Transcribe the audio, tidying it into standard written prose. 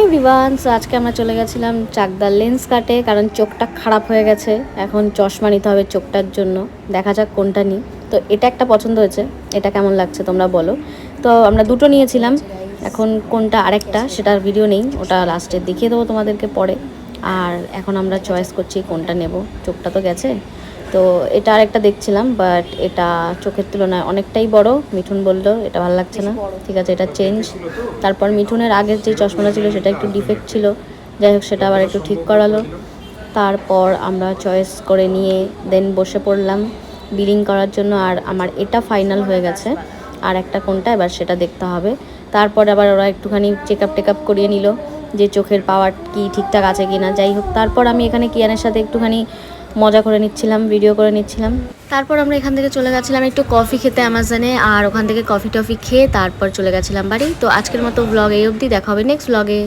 Everyone, so আজকে আমরা চলে গেছিলাম চাকদার লেন্স কাটে, কারণ চোখটা খারাপ হয়ে গেছে। এখন চশমা নিতে হবে চোখটার জন্য। দেখা যাক কোনটা নিই। তো এটা একটা পছন্দ হয়েছে, এটা কেমন লাগছে তোমরা বলো। তো আমরা দুটো নিয়েছিলাম, এখন কোনটা আরেকটা সেটার ভিডিও নেই, ওটা লাস্টে দেখিয়ে দেবো তোমাদেরকে পরে। আর এখন আমরা চয়েস করছি কোনটা নেব, চোখটা তো গেছে। তো এটা আরেকটা দেখছিলাম, বাট এটা চোখের তুলনায় অনেকটাই বড়। মিঠুন বললো এটা ভালো লাগছে না, ঠিক আছে এটা চেঞ্জ। তারপর মিঠুনের আগের যে চশমাটা ছিল সেটা একটু ডিফেক্ট ছিল, যাই হোক সেটা আবার একটু ঠিক করালো। তারপর আমরা চয়েস করে নিয়ে দেন বসে পড়লাম বিলিং করার জন্য। আর আমার এটা ফাইনাল হয়ে গেছে, আর একটা কোনটা এবার সেটা দেখতে হবে। তারপর আবার ওরা একটুখানি চেক আপ করিয়ে নিল যে চোখের পাওয়ার কি ঠিকঠাক আছে কি না। যাই হোক, তারপর আমি এখানে কিয়ানের সাথে একটুখানি মজা করে নিচ্ছিলাম, ভিডিও করে নিচ্ছিলাম। তারপর আমরা এখান থেকে চলে গেছিলাম একটু কফি খেতে অ্যামাজনে, আর ওখান থেকে কফি টফি খেয়ে তারপর চলে গেছিলাম বাড়ি। তো আজকের মতো ব্লগ এই অবধি, দেখা হবে নেক্সট ব্লগে।